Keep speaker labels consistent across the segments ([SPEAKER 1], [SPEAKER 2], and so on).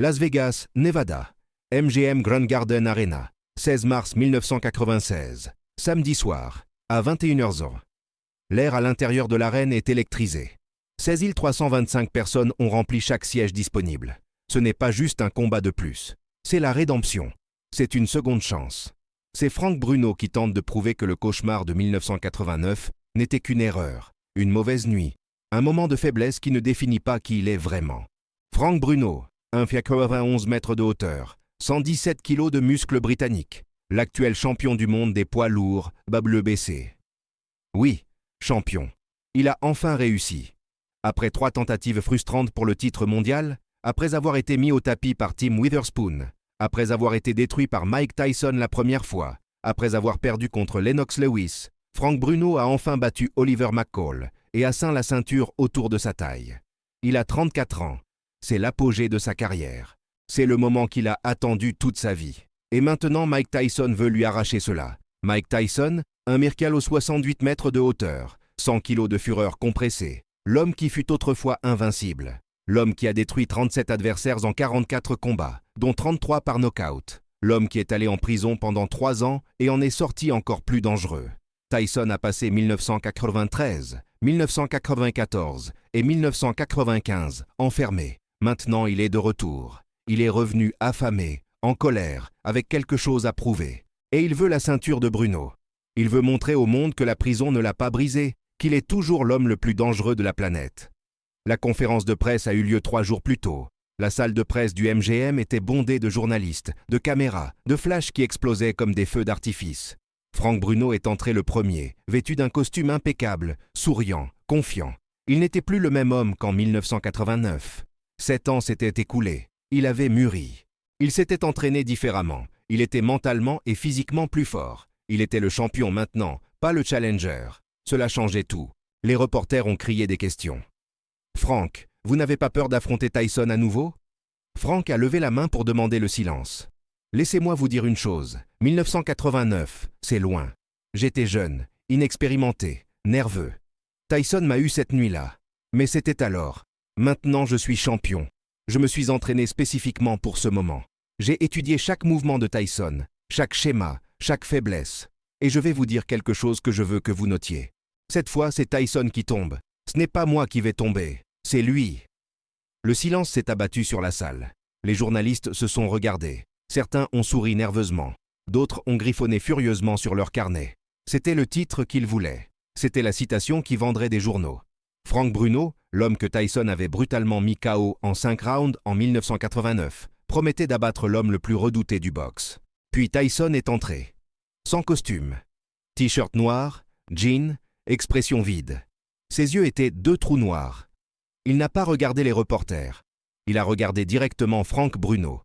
[SPEAKER 1] Las Vegas, Nevada. MGM Grand Garden Arena. 16 mars 1996. Samedi soir, à 21h. L'air à l'intérieur de l'arène est électrisé. 16 325 personnes ont rempli chaque siège disponible. Ce n'est pas juste un combat de plus. C'est la rédemption. C'est une seconde chance. C'est Franck Bruno qui tente de prouver que le cauchemar de 1989 n'était qu'une erreur, une mauvaise nuit, un moment de faiblesse qui ne définit pas qui il est vraiment. Franck Bruno, 1,91 mètres de hauteur, 117 kilos de muscles britanniques, l'actuel champion du monde des poids lourds, WBC. Oui, champion. Il a enfin réussi. Après 3 tentatives frustrantes pour le titre mondial, après avoir été mis au tapis par Tim Witherspoon, après avoir été détruit par Mike Tyson la première fois, après avoir perdu contre Lennox Lewis, Franck Bruno a enfin battu Oliver McCall et a ceint la ceinture autour de sa taille. Il a 34 ans. C'est l'apogée de sa carrière. C'est le moment qu'il a attendu toute sa vie. Et maintenant, Mike Tyson veut lui arracher cela. Mike Tyson, un miracle aux 68 mètres de hauteur, 100 kilos de fureur compressée, l'homme qui fut autrefois invincible, l'homme qui a détruit 37 adversaires en 44 combats, dont 33 par knockout, l'homme qui est allé en prison pendant 3 ans et en est sorti encore plus dangereux. Tyson a passé 1993, 1994 et 1995 enfermé. Maintenant, il est de retour. Il est revenu affamé, en colère, avec quelque chose à prouver. Et il veut la ceinture de Bruno. Il veut montrer au monde que la prison ne l'a pas brisé, qu'il est toujours l'homme le plus dangereux de la planète. La conférence de presse a eu lieu 3 jours plus tôt. La salle de presse du MGM était bondée de journalistes, de caméras, de flashs qui explosaient comme des feux d'artifice. Franck Bruno est entré le premier, vêtu d'un costume impeccable, souriant, confiant. Il n'était plus le même homme qu'en 1989. 7 ans s'étaient écoulés. Il avait mûri. Il s'était entraîné différemment. Il était mentalement et physiquement plus fort. Il était le champion maintenant, pas le challenger. Cela changeait tout. Les reporters ont crié des questions. « Franck, vous n'avez pas peur d'affronter Tyson à nouveau ?» Franck a levé la main pour demander le silence. « Laissez-moi vous dire une chose. 1989, c'est loin. J'étais jeune, inexpérimenté, nerveux. Tyson m'a eu cette nuit-là. Mais c'était alors. Maintenant, je suis champion. Je me suis entraîné spécifiquement pour ce moment. J'ai étudié chaque mouvement de Tyson, chaque schéma, chaque faiblesse. Et je vais vous dire quelque chose que je veux que vous notiez. Cette fois, c'est Tyson qui tombe. Ce n'est pas moi qui vais tomber. C'est lui. » Le silence s'est abattu sur la salle. Les journalistes se sont regardés. Certains ont souri nerveusement. D'autres ont griffonné furieusement sur leur carnet. C'était le titre qu'ils voulaient. C'était la citation qui vendrait des journaux. Franck Bruno, l'homme que Tyson avait brutalement mis KO en 5 rounds en 1989, promettait d'abattre l'homme le plus redouté du boxe. Puis Tyson est entré. Sans costume. T-shirt noir, jean, expression vide. Ses yeux étaient 2 trous noirs. Il n'a pas regardé les reporters. Il a regardé directement Franck Bruno.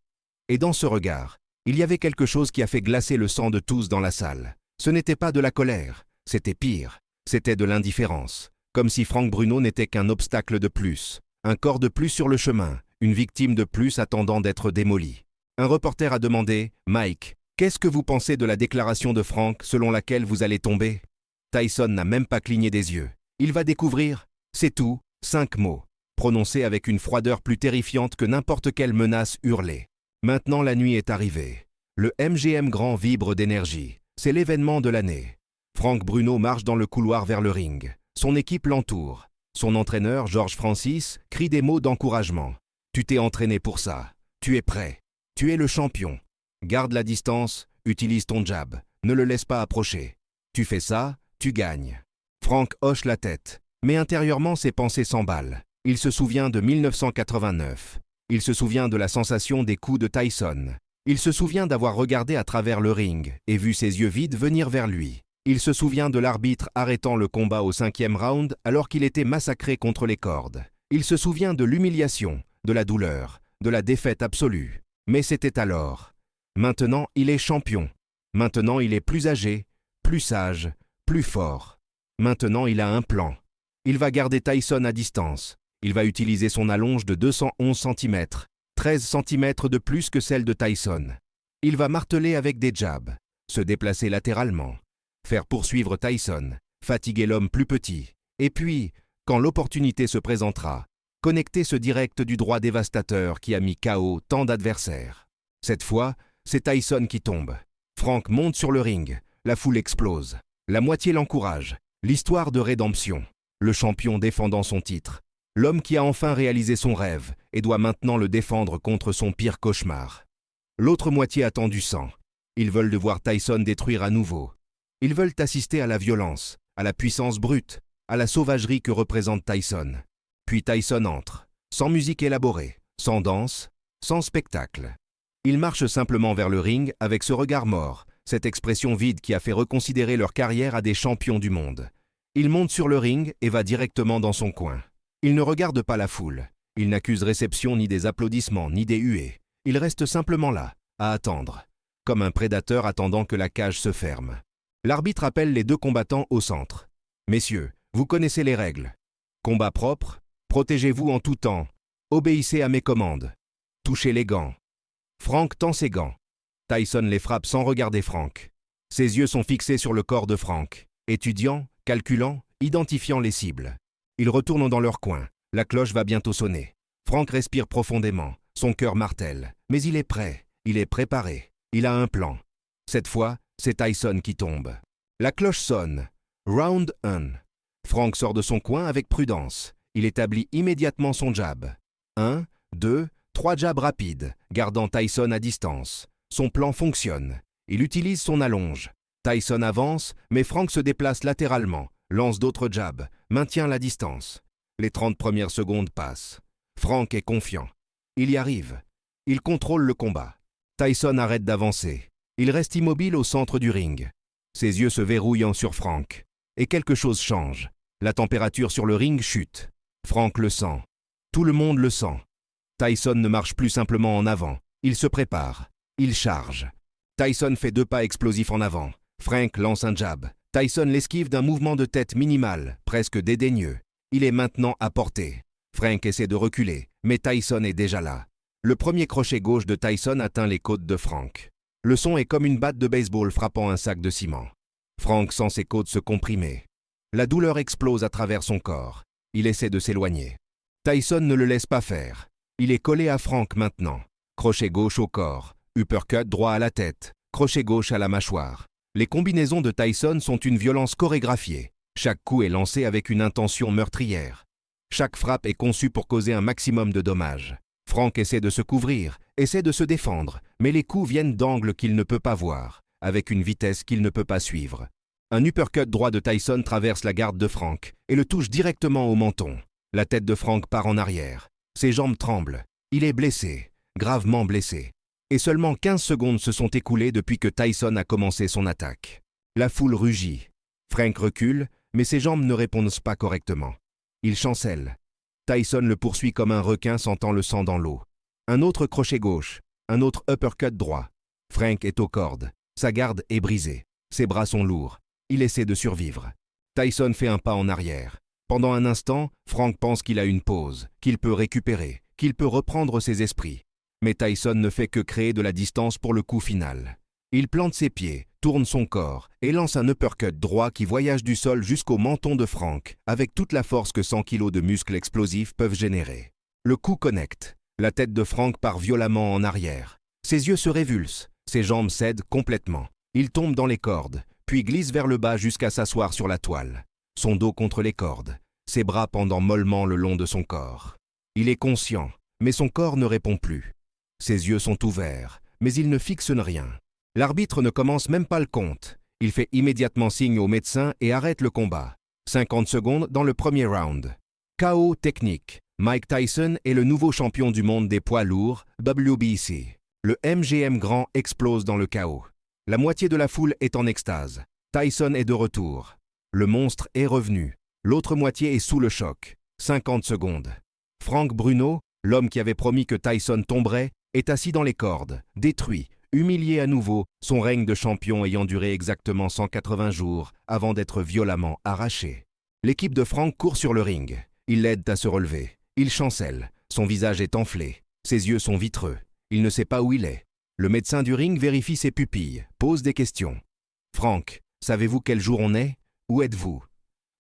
[SPEAKER 1] Et dans ce regard, il y avait quelque chose qui a fait glacer le sang de tous dans la salle. Ce n'était pas de la colère, c'était pire. C'était de l'indifférence. Comme si Franck Bruno n'était qu'un obstacle de plus, un corps de plus sur le chemin, une victime de plus attendant d'être démolie. Un reporter a demandé « Mike, qu'est-ce que vous pensez de la déclaration de Franck selon laquelle vous allez tomber ?» Tyson n'a même pas cligné des yeux. Il va découvrir, c'est tout, 5 mots, prononcés avec une froideur plus terrifiante que n'importe quelle menace hurlée. Maintenant la nuit est arrivée. Le MGM Grand vibre d'énergie. C'est l'événement de l'année. Franck Bruno marche dans le couloir vers le ring. Son équipe l'entoure. Son entraîneur, George Francis, crie des mots d'encouragement. « Tu t'es entraîné pour ça. Tu es prêt. Tu es le champion. Garde la distance, utilise ton jab. Ne le laisse pas approcher. Tu fais ça, tu gagnes. » Franck hoche la tête. Mais intérieurement, ses pensées s'emballent. Il se souvient de 1989. Il se souvient de la sensation des coups de Tyson. Il se souvient d'avoir regardé à travers le ring et vu ses yeux vides venir vers lui. Il se souvient de l'arbitre arrêtant le combat au 5e round alors qu'il était massacré contre les cordes. Il se souvient de l'humiliation, de la douleur, de la défaite absolue. Mais c'était alors. Maintenant, il est champion. Maintenant, il est plus âgé, plus sage, plus fort. Maintenant, il a un plan. Il va garder Tyson à distance. Il va utiliser son allonge de 211 cm, 13 cm de plus que celle de Tyson. Il va marteler avec des jabs, se déplacer latéralement, faire poursuivre Tyson, fatiguer l'homme plus petit. Et puis, quand l'opportunité se présentera, connecté ce direct du droit dévastateur qui a mis KO tant d'adversaires. Cette fois, c'est Tyson qui tombe. Frank monte sur le ring, la foule explose. La moitié l'encourage. L'histoire de rédemption. Le champion défendant son titre. L'homme qui a enfin réalisé son rêve et doit maintenant le défendre contre son pire cauchemar. L'autre moitié attend du sang. Ils veulent de voir Tyson détruire à nouveau. Ils veulent assister à la violence, à la puissance brute, à la sauvagerie que représente Tyson. Puis Tyson entre, sans musique élaborée, sans danse, sans spectacle. Il marche simplement vers le ring avec ce regard mort, cette expression vide qui a fait reconsidérer leur carrière à des champions du monde. Il monte sur le ring et va directement dans son coin. Il ne regarde pas la foule. Il n'accuse réception ni des applaudissements ni des huées. Il reste simplement là, à attendre, comme un prédateur attendant que la cage se ferme. L'arbitre appelle les deux combattants au centre. « Messieurs, vous connaissez les règles. Combat propre, protégez-vous en tout temps, obéissez à mes commandes. Touchez les gants. » Frank tend ses gants. Tyson les frappe sans regarder Frank. Ses yeux sont fixés sur le corps de Frank, étudiant, calculant, identifiant les cibles. Ils retournent dans leur coin. La cloche va bientôt sonner. Frank respire profondément. Son cœur martèle. Mais il est prêt. Il est préparé. Il a un plan. Cette fois, c'est Tyson qui tombe. La cloche sonne. Round 1. Frank sort de son coin avec prudence. Il établit immédiatement son jab. 1, 2, 3 jabs rapides, gardant Tyson à distance. Son plan fonctionne. Il utilise son allonge. Tyson avance, mais Frank se déplace latéralement, lance d'autres jabs, maintient la distance. Les 30 premières secondes passent. Frank est confiant. Il y arrive. Il contrôle le combat. Tyson arrête d'avancer. Il reste immobile au centre du ring. Ses yeux se verrouillent sur Frank. Et quelque chose change. La température sur le ring chute. Frank le sent. Tout le monde le sent. Tyson ne marche plus simplement en avant. Il se prépare. Il charge. Tyson fait 2 pas explosifs en avant. Frank lance un jab. Tyson l'esquive d'un mouvement de tête minimal, presque dédaigneux. Il est maintenant à portée. Frank essaie de reculer, mais Tyson est déjà là. Le premier crochet gauche de Tyson atteint les côtes de Frank. Le son est comme une batte de baseball frappant un sac de ciment. Frank sent ses côtes se comprimer. La douleur explose à travers son corps. Il essaie de s'éloigner. Tyson ne le laisse pas faire. Il est collé à Frank maintenant. Crochet gauche au corps, uppercut droit à la tête, crochet gauche à la mâchoire. Les combinaisons de Tyson sont une violence chorégraphiée. Chaque coup est lancé avec une intention meurtrière. Chaque frappe est conçue pour causer un maximum de dommages. Frank essaie de se couvrir, essaie de se défendre, mais les coups viennent d'angles qu'il ne peut pas voir, avec une vitesse qu'il ne peut pas suivre. Un uppercut droit de Tyson traverse la garde de Frank et le touche directement au menton. La tête de Frank part en arrière. Ses jambes tremblent. Il est blessé, gravement blessé. Et seulement 15 secondes se sont écoulées depuis que Tyson a commencé son attaque. La foule rugit. Frank recule, mais ses jambes ne répondent pas correctement. Il chancelle. Tyson le poursuit comme un requin sentant le sang dans l'eau. Un autre crochet gauche, un autre uppercut droit. Frank est aux cordes. Sa garde est brisée. Ses bras sont lourds. Il essaie de survivre. Tyson fait un pas en arrière. Pendant un instant, Frank pense qu'il a une pause, qu'il peut récupérer, qu'il peut reprendre ses esprits. Mais Tyson ne fait que créer de la distance pour le coup final. Il plante ses pieds, tourne son corps et lance un uppercut droit qui voyage du sol jusqu'au menton de Frank, avec toute la force que 100 kilos de muscles explosifs peuvent générer. Le coup connecte. La tête de Frank part violemment en arrière. Ses yeux se révulsent, ses jambes cèdent complètement. Il tombe dans les cordes, puis glisse vers le bas jusqu'à s'asseoir sur la toile. Son dos contre les cordes, ses bras pendant mollement le long de son corps. Il est conscient, mais son corps ne répond plus. Ses yeux sont ouverts, mais il ne fixe rien. L'arbitre ne commence même pas le compte. Il fait immédiatement signe au médecin et arrête le combat. 50 secondes dans le premier round. KO technique. Mike Tyson est le nouveau champion du monde des poids lourds, WBC. Le MGM grand explose dans le chaos. La moitié de la foule est en extase. Tyson est de retour. Le monstre est revenu. L'autre moitié est sous le choc. 50 secondes. Frank Bruno, l'homme qui avait promis que Tyson tomberait, est assis dans les cordes, détruit, humilié à nouveau, son règne de champion ayant duré exactement 180 jours avant d'être violemment arraché. L'équipe de Frank court sur le ring. Ils l'aident à se relever. Il chancelle. Son visage est enflé. Ses yeux sont vitreux. Il ne sait pas où il est. Le médecin du ring vérifie ses pupilles, pose des questions. « Frank, savez-vous quel jour on est? Où êtes-vous »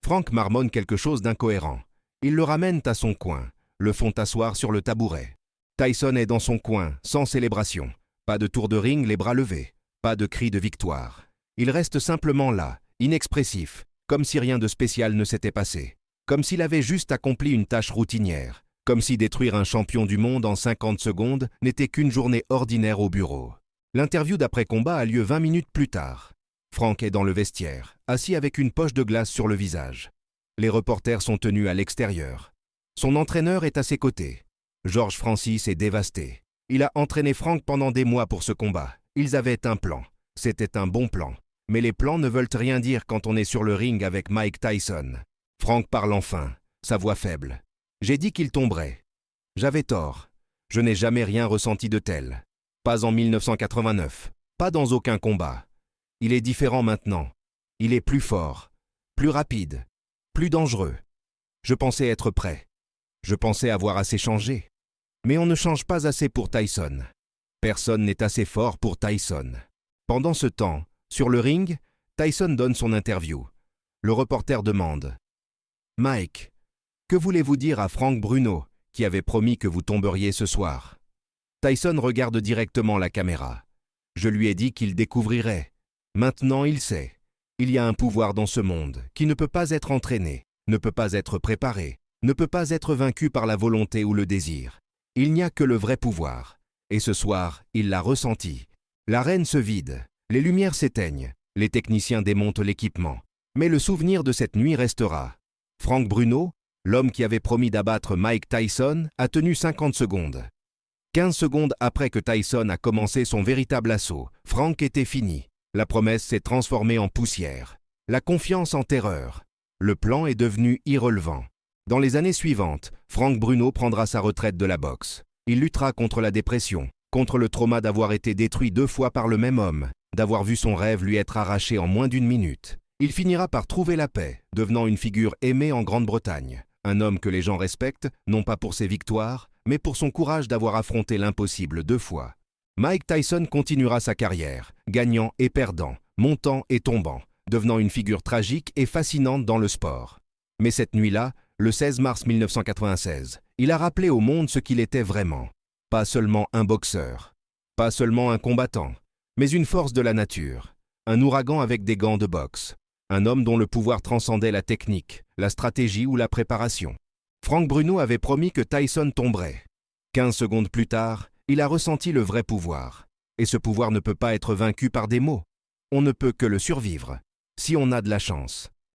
[SPEAKER 1] Frank marmonne quelque chose d'incohérent. Ils le ramènent à son coin. le font asseoir sur le tabouret. Tyson est dans son coin, sans célébration. Pas de tour de ring, les bras levés. Pas de cri de victoire. Il reste simplement là, inexpressif, comme si rien de spécial ne s'était passé. Comme s'il avait juste accompli une tâche routinière. Comme si détruire un champion du monde en 50 secondes n'était qu'une journée ordinaire au bureau. L'interview d'après-combat a lieu 20 minutes plus tard. Frank est dans le vestiaire, assis avec une poche de glace sur le visage. Les reporters sont tenus à l'extérieur. Son entraîneur est à ses côtés. George Francis est dévasté. Il a entraîné Frank pendant des mois pour ce combat. Ils avaient un plan. C'était un bon plan. Mais les plans ne veulent rien dire quand on est sur le ring avec Mike Tyson. Frank parle enfin, sa voix faible. J'ai dit qu'il tomberait. J'avais tort. Je n'ai jamais rien ressenti de tel. Pas en 1989. Pas dans aucun combat. Il est différent maintenant. Il est plus fort, plus rapide, plus dangereux. Je pensais être prêt. Je pensais avoir assez changé. Mais on ne change pas assez pour Tyson. Personne n'est assez fort pour Tyson. Pendant ce temps, sur le ring, Tyson donne son interview. Le reporter demande « Mike, que voulez-vous dire à Frank Bruno, qui avait promis que vous tomberiez ce soir ?» Tyson regarde directement la caméra. « Je lui ai dit qu'il découvrirait. Maintenant, il sait. Il y a un pouvoir dans ce monde qui ne peut pas être entraîné, ne peut pas être préparé, ne peut pas être vaincu par la volonté ou le désir. Il n'y a que le vrai pouvoir. Et ce soir, il l'a ressenti. L'arène se vide, les lumières s'éteignent, les techniciens démontent l'équipement. Mais le souvenir de cette nuit restera. Frank Bruno, l'homme qui avait promis d'abattre Mike Tyson, a tenu 50 secondes. 15 secondes après que Tyson a commencé son véritable assaut, Frank était fini. La promesse s'est transformée en poussière. La confiance en terreur. Le plan est devenu irrelevant. Dans les années suivantes, Frank Bruno prendra sa retraite de la boxe. Il luttera contre la dépression, contre le trauma d'avoir été détruit 2 fois par le même homme, d'avoir vu son rêve lui être arraché en moins d'1 minute. Il finira par trouver la paix, devenant une figure aimée en Grande-Bretagne. Un homme que les gens respectent, non pas pour ses victoires, mais pour son courage d'avoir affronté l'impossible 2 fois. Mike Tyson continuera sa carrière, gagnant et perdant, montant et tombant, devenant une figure tragique et fascinante dans le sport. Mais cette nuit-là, le 16 mars 1996, il a rappelé au monde ce qu'il était vraiment. Pas seulement un boxeur, pas seulement un combattant, mais une force de la nature, un ouragan avec des gants de boxe. Un homme dont le pouvoir transcendait la technique, la stratégie ou la préparation. Frank Bruno avait promis que Tyson tomberait. 15 secondes plus tard, il a ressenti le vrai pouvoir. Et ce pouvoir ne peut pas être vaincu par des mots. On ne peut que le survivre, si on a de la chance.